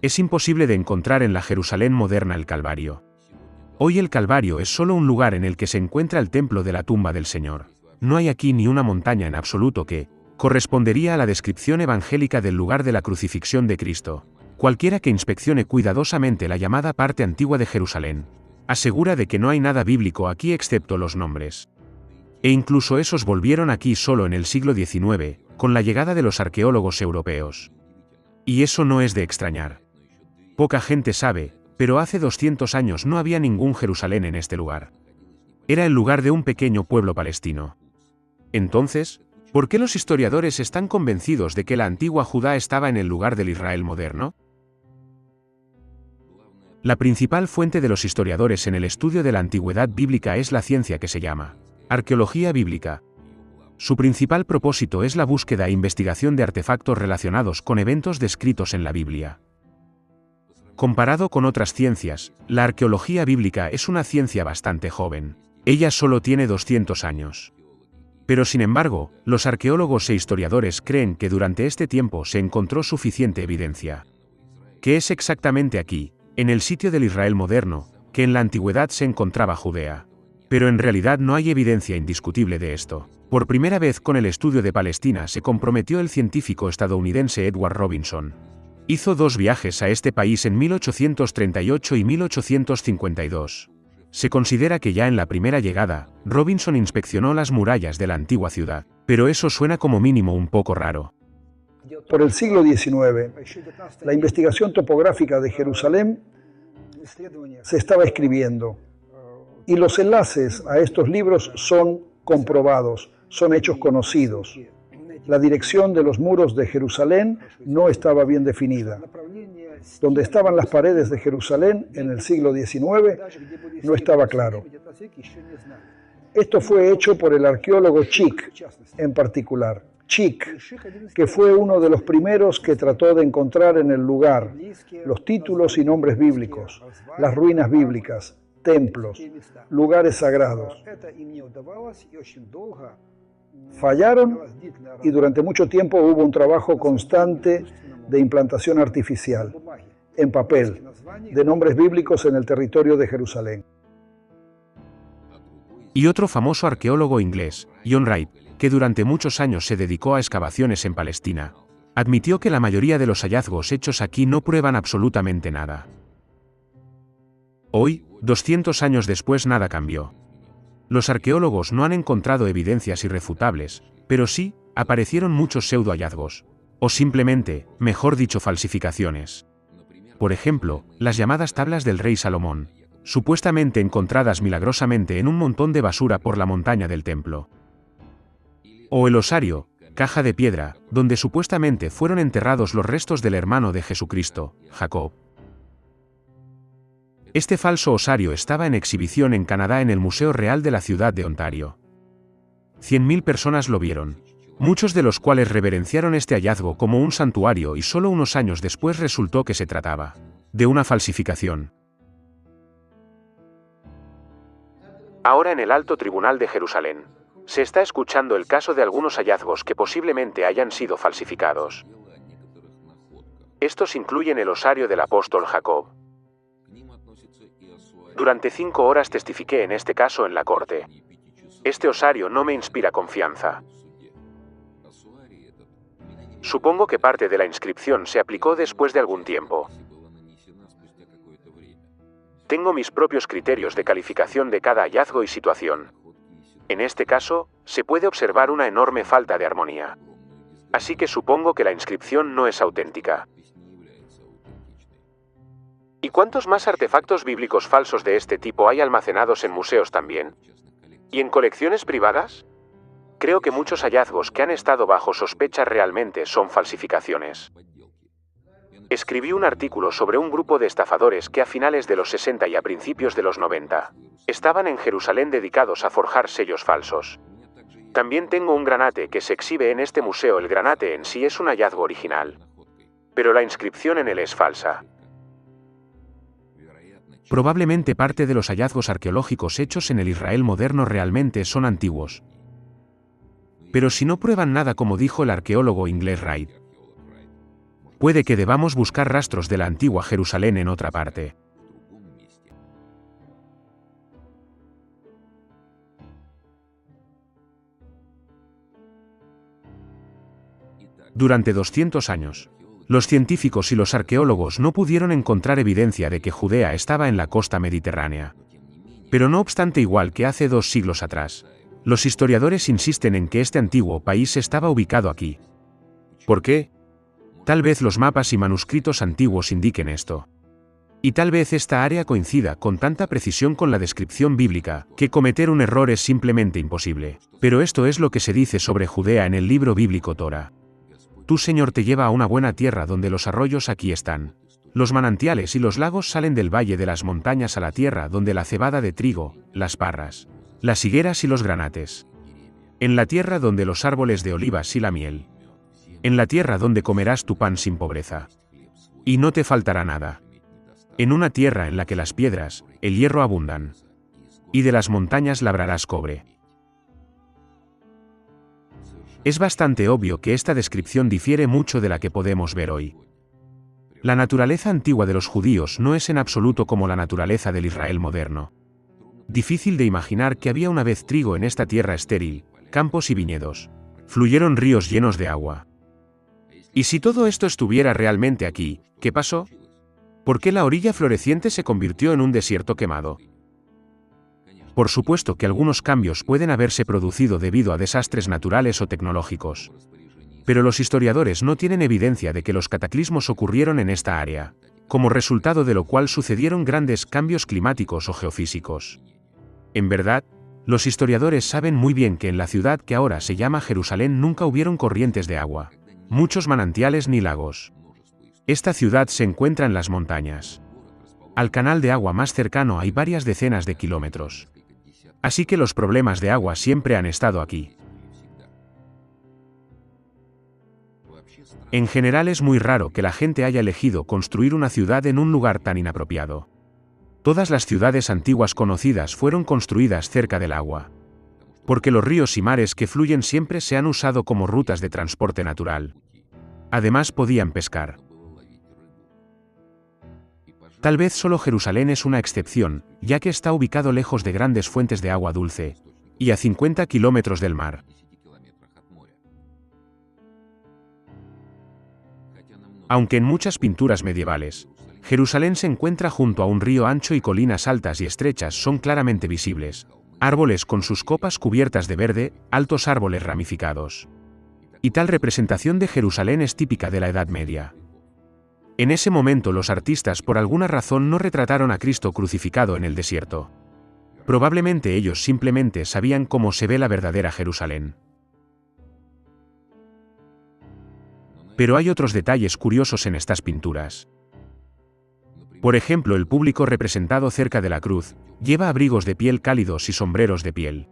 Es imposible de encontrar en la Jerusalén moderna el Calvario. Hoy el Calvario es solo un lugar en el que se encuentra el templo de la tumba del Señor. No hay aquí ni una montaña en absoluto que correspondería a la descripción evangélica del lugar de la crucifixión de Cristo. Cualquiera que inspeccione cuidadosamente la llamada parte antigua de Jerusalén, asegura de que no hay nada bíblico aquí excepto los nombres. E incluso esos volvieron aquí solo en el siglo XIX, con la llegada de los arqueólogos europeos. Y eso no es de extrañar. Poca gente sabe, pero hace 200 años no había ningún Jerusalén en este lugar. Era el lugar de un pequeño pueblo palestino. Entonces, ¿por qué los historiadores están convencidos de que la antigua Judá estaba en el lugar del Israel moderno? La principal fuente de los historiadores en el estudio de la antigüedad bíblica es la ciencia que se llama arqueología bíblica. Su principal propósito es la búsqueda e investigación de artefactos relacionados con eventos descritos en la Biblia. Comparado con otras ciencias, la arqueología bíblica es una ciencia bastante joven. Ella solo tiene 200 años. Pero sin embargo, los arqueólogos e historiadores creen que durante este tiempo se encontró suficiente evidencia. ¿Qué es exactamente aquí, en el sitio del Israel moderno, que en la antigüedad se encontraba Judea? Pero en realidad no hay evidencia indiscutible de esto. Por primera vez con el estudio de Palestina se comprometió el científico estadounidense Edward Robinson. Hizo 2 viajes a este país en 1838 y 1852. Se considera que ya en la primera llegada, Robinson inspeccionó las murallas de la antigua ciudad, pero eso suena como mínimo un poco raro. Por el siglo XIX, la investigación topográfica de Jerusalén se estaba escribiendo y los enlaces a estos libros son comprobados, son hechos conocidos. La dirección de los muros de Jerusalén no estaba bien definida. Donde estaban las paredes de Jerusalén en el siglo XIX no estaba claro. Esto fue hecho por el arqueólogo Chick en particular. Chick, que fue uno de los primeros que trató de encontrar en el lugar los títulos y nombres bíblicos, las ruinas bíblicas, templos, lugares sagrados. Fallaron y durante mucho tiempo hubo un trabajo constante de implantación artificial, en papel, de nombres bíblicos en el territorio de Jerusalén. Y otro famoso arqueólogo inglés, John Wright, que durante muchos años se dedicó a excavaciones en Palestina, admitió que la mayoría de los hallazgos hechos aquí no prueban absolutamente nada. Hoy, 200 años después, nada cambió. Los arqueólogos no han encontrado evidencias irrefutables, pero sí, aparecieron muchos pseudo-hallazgos. O simplemente, mejor dicho, falsificaciones. Por ejemplo, las llamadas tablas del rey Salomón, supuestamente encontradas milagrosamente en un montón de basura por la montaña del templo. O el osario, caja de piedra, donde supuestamente fueron enterrados los restos del hermano de Jesucristo, Jacob. Este falso osario estaba en exhibición en Canadá en el Museo Real de la ciudad de Ontario. 100.000 personas lo vieron, muchos de los cuales reverenciaron este hallazgo como un santuario y solo unos años después resultó que se trataba de una falsificación. Ahora en el Alto Tribunal de Jerusalén, se está escuchando el caso de algunos hallazgos que posiblemente hayan sido falsificados. Estos incluyen el osario del apóstol Jacob. Durante 5 horas testifiqué en este caso en la corte. Este osario no me inspira confianza. Supongo que parte de la inscripción se aplicó después de algún tiempo. Tengo mis propios criterios de calificación de cada hallazgo y situación. En este caso, se puede observar una enorme falta de armonía. Así que supongo que la inscripción no es auténtica. ¿Y cuántos más artefactos bíblicos falsos de este tipo hay almacenados en museos también? ¿Y en colecciones privadas? Creo que muchos hallazgos que han estado bajo sospecha realmente son falsificaciones. Escribí un artículo sobre un grupo de estafadores que a finales de los 60 y a principios de los 90 estaban en Jerusalén dedicados a forjar sellos falsos. También tengo un granate que se exhibe en este museo. El granate en sí es un hallazgo original, pero la inscripción en él es falsa. Probablemente parte de los hallazgos arqueológicos hechos en el Israel moderno realmente son antiguos. Pero si no prueban nada, como dijo el arqueólogo inglés Wright, Puede que debamos buscar rastros de la antigua Jerusalén en otra parte. Durante 200 años, los científicos y los arqueólogos no pudieron encontrar evidencia de que Judea estaba en la costa mediterránea. Pero no obstante, igual que hace 2 siglos atrás, los historiadores insisten en que este antiguo país estaba ubicado aquí. ¿Por qué? Tal vez los mapas y manuscritos antiguos indiquen esto. Y tal vez esta área coincida con tanta precisión con la descripción bíblica, que cometer un error es simplemente imposible. Pero esto es lo que se dice sobre Judea en el libro bíblico Torah. Tu Señor te lleva a una buena tierra donde los arroyos aquí están. Los manantiales y los lagos salen del valle de las montañas a la tierra donde la cebada de trigo, las parras, las higueras y los granates. En la tierra donde los árboles de olivas y la miel. En la tierra donde comerás tu pan sin pobreza. Y no te faltará nada. En una tierra en la que las piedras, el hierro abundan. Y de las montañas labrarás cobre. Es bastante obvio que esta descripción difiere mucho de la que podemos ver hoy. La naturaleza antigua de los judíos no es en absoluto como la naturaleza del Israel moderno. Difícil de imaginar que había una vez trigo en esta tierra estéril, campos y viñedos. Fluyeron ríos llenos de agua. ¿Y si todo esto estuviera realmente aquí, qué pasó? ¿Por qué la orilla floreciente se convirtió en un desierto quemado? Por supuesto que algunos cambios pueden haberse producido debido a desastres naturales o tecnológicos. Pero los historiadores no tienen evidencia de que los cataclismos ocurrieron en esta área, como resultado de lo cual sucedieron grandes cambios climáticos o geofísicos. En verdad, los historiadores saben muy bien que en la ciudad que ahora se llama Jerusalén nunca hubieron corrientes de agua, muchos manantiales ni lagos. Esta ciudad se encuentra en las montañas. Al canal de agua más cercano hay varias decenas de kilómetros. Así que los problemas de agua siempre han estado aquí. En general es muy raro que la gente haya elegido construir una ciudad en un lugar tan inapropiado. Todas las ciudades antiguas conocidas fueron construidas cerca del agua. Porque los ríos y mares que fluyen siempre se han usado como rutas de transporte natural. Además podían pescar. Tal vez solo Jerusalén es una excepción, ya que está ubicado lejos de grandes fuentes de agua dulce, y a 50 kilómetros del mar. Aunque en muchas pinturas medievales, Jerusalén se encuentra junto a un río ancho y colinas altas y estrechas son claramente visibles, árboles con sus copas cubiertas de verde, altos árboles ramificados. Y tal representación de Jerusalén es típica de la Edad Media. En ese momento los artistas por alguna razón no retrataron a Cristo crucificado en el desierto. Probablemente ellos simplemente sabían cómo se ve la verdadera Jerusalén. Pero hay otros detalles curiosos en estas pinturas. Por ejemplo, el público representado cerca de la cruz lleva abrigos de piel cálidos y sombreros de piel.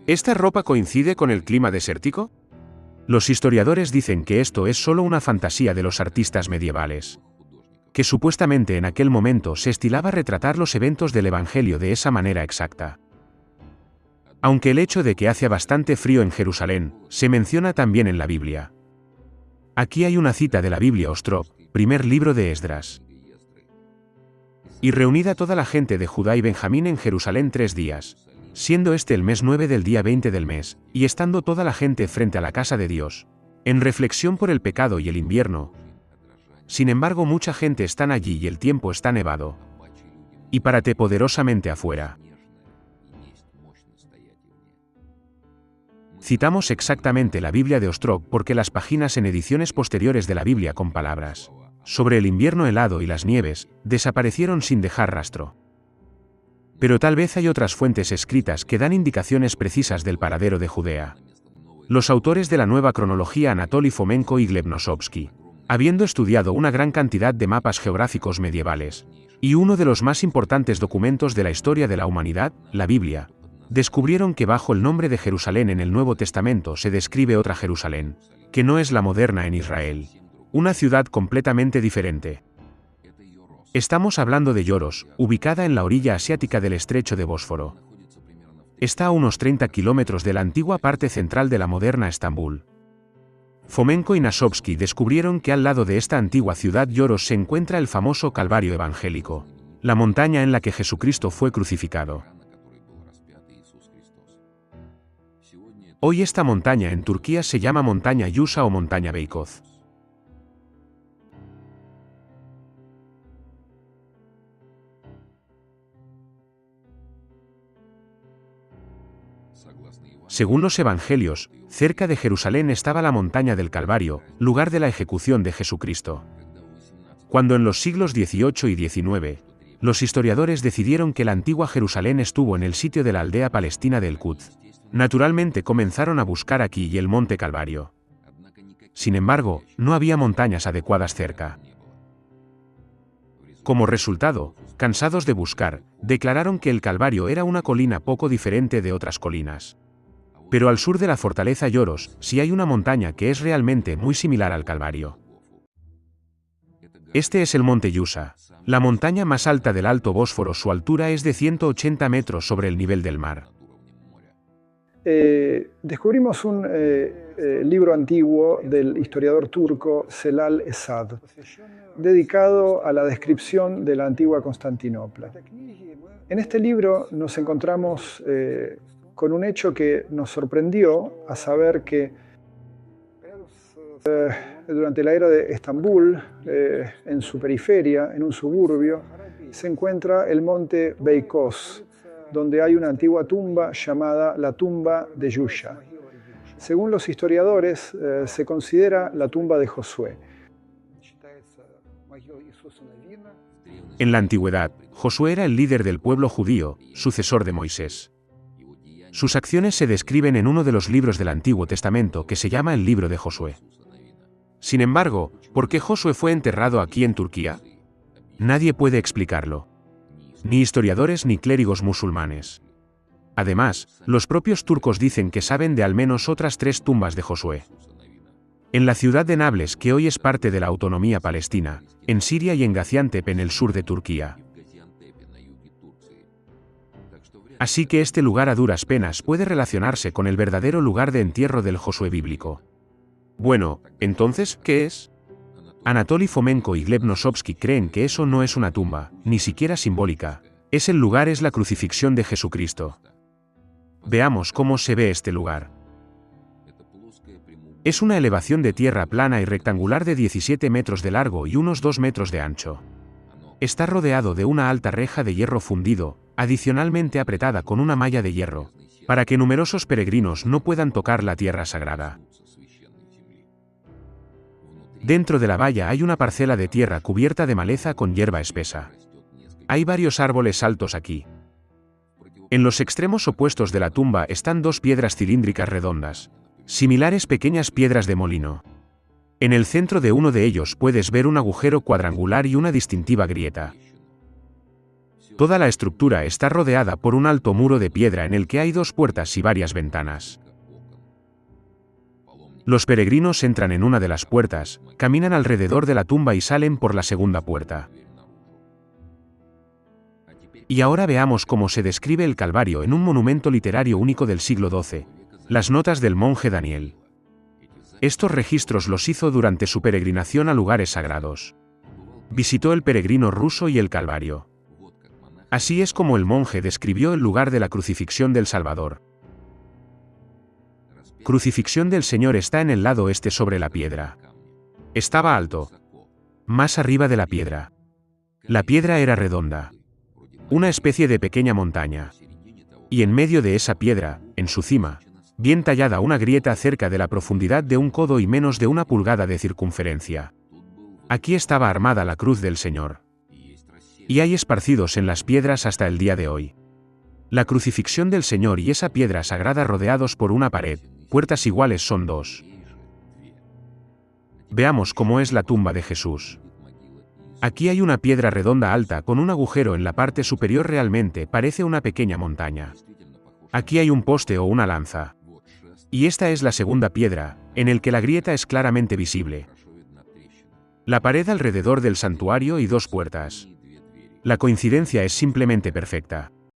¿Esta ropa coincide con el clima desértico? Los historiadores dicen que esto es solo una fantasía de los artistas medievales. Que supuestamente en aquel momento se estilaba retratar los eventos del Evangelio de esa manera exacta. Aunque el hecho de que hace bastante frío en Jerusalén, se menciona también en la Biblia. Aquí hay una cita de la Biblia Ostrov, primer libro de Esdras. Y reunida toda la gente de Judá y Benjamín en Jerusalén 3 días. Siendo este el mes 9 del día 20 del mes, y estando toda la gente frente a la casa de Dios, en reflexión por el pecado y el invierno. Sin embargo, mucha gente está allí y el tiempo está nevado. Y párate poderosamente afuera. Citamos exactamente la Biblia de Ostrog porque las páginas en ediciones posteriores de la Biblia con palabras sobre el invierno helado y las nieves desaparecieron sin dejar rastro. Pero tal vez hay otras fuentes escritas que dan indicaciones precisas del paradero de Judea. Los autores de la nueva cronología Anatoly Fomenko y Gleb Nosovsky, habiendo estudiado una gran cantidad de mapas geográficos medievales, y uno de los más importantes documentos de la historia de la humanidad, la Biblia, descubrieron que bajo el nombre de Jerusalén en el Nuevo Testamento se describe otra Jerusalén, que no es la moderna en Israel, una ciudad completamente diferente. Estamos hablando de Yoros, ubicada en la orilla asiática del estrecho de Bósforo. Está a unos 30 kilómetros de la antigua parte central de la moderna Estambul. Fomenko y Nasovsky descubrieron que al lado de esta antigua ciudad Yoros se encuentra el famoso Calvario evangélico, la montaña en la que Jesucristo fue crucificado. Hoy esta montaña en Turquía se llama montaña Yusa o montaña Beykoz. Según los evangelios, cerca de Jerusalén estaba la montaña del Calvario, lugar de la ejecución de Jesucristo. Cuando en los siglos XVIII y XIX, los historiadores decidieron que la antigua Jerusalén estuvo en el sitio de la aldea palestina de El-Quds, naturalmente comenzaron a buscar aquí y el monte Calvario. Sin embargo, no había montañas adecuadas cerca. Como resultado, cansados de buscar, declararon que el Calvario era una colina poco diferente de otras colinas. Pero al sur de la fortaleza Yoros, sí hay una montaña que es realmente muy similar al Calvario. Este es el monte Yusa, la montaña más alta del Alto Bósforo. Su altura es de 180 metros sobre el nivel del mar. Descubrimos un libro antiguo del historiador turco Celal Esad, dedicado a la descripción de la antigua Constantinopla. En este libro nos encontramos con un hecho que nos sorprendió, a saber que durante la era de Estambul, en su periferia, en un suburbio, se encuentra el monte Beykoz, donde hay una antigua tumba llamada la tumba de Yusha. Según los historiadores, se considera la tumba de Josué. En la antigüedad, Josué era el líder del pueblo judío, sucesor de Moisés. Sus acciones se describen en uno de los libros del Antiguo Testamento que se llama el Libro de Josué. Sin embargo, ¿por qué Josué fue enterrado aquí en Turquía? Nadie puede explicarlo. Ni historiadores ni clérigos musulmanes. Además, los propios turcos dicen que saben de al menos otras 3 tumbas de Josué. En la ciudad de Nablus, que hoy es parte de la autonomía palestina, en Siria y en Gaziantep en el sur de Turquía. Así que este lugar a duras penas puede relacionarse con el verdadero lugar de entierro del Josué bíblico. Bueno, entonces, ¿qué es? Anatoly Fomenko y Gleb Nosovsky creen que eso no es una tumba, ni siquiera simbólica. Es la crucifixión de Jesucristo. Veamos cómo se ve este lugar. Es una elevación de tierra plana y rectangular de 17 metros de largo y unos 2 metros de ancho. Está rodeado de una alta reja de hierro fundido, adicionalmente apretada con una malla de hierro, para que numerosos peregrinos no puedan tocar la tierra sagrada. Dentro de la valla hay una parcela de tierra cubierta de maleza con hierba espesa. Hay varios árboles altos aquí. En los extremos opuestos de la tumba están 2 piedras cilíndricas redondas, similares pequeñas piedras de molino. En el centro de uno de ellos puedes ver un agujero cuadrangular y una distintiva grieta. Toda la estructura está rodeada por un alto muro de piedra en el que hay 2 puertas y varias ventanas. Los peregrinos entran en una de las puertas, caminan alrededor de la tumba y salen por la segunda puerta. Y ahora veamos cómo se describe el Calvario en un monumento literario único del siglo XII, las notas del monje Daniel. Estos registros los hizo durante su peregrinación a lugares sagrados. Visitó el peregrino ruso y el Calvario. Así es como el monje describió el lugar de la crucifixión del Salvador. Crucifixión del Señor está en el lado este sobre la piedra. Estaba alto, más arriba de la piedra. La piedra era redonda, una especie de pequeña montaña. Y en medio de esa piedra, en su cima, bien tallada una grieta cerca de la profundidad de un codo y menos de 1 pulgada de circunferencia. Aquí estaba armada la cruz del Señor. Y hay esparcidos en las piedras hasta el día de hoy. La crucifixión del Señor y esa piedra sagrada rodeados por una pared, puertas iguales son 2. Veamos cómo es la tumba de Jesús. Aquí hay una piedra redonda alta con un agujero en la parte superior, realmente parece una pequeña montaña. Aquí hay un poste o una lanza. Y esta es la segunda piedra, en el que la grieta es claramente visible. La pared alrededor del santuario y 2 puertas. La coincidencia es simplemente perfecta.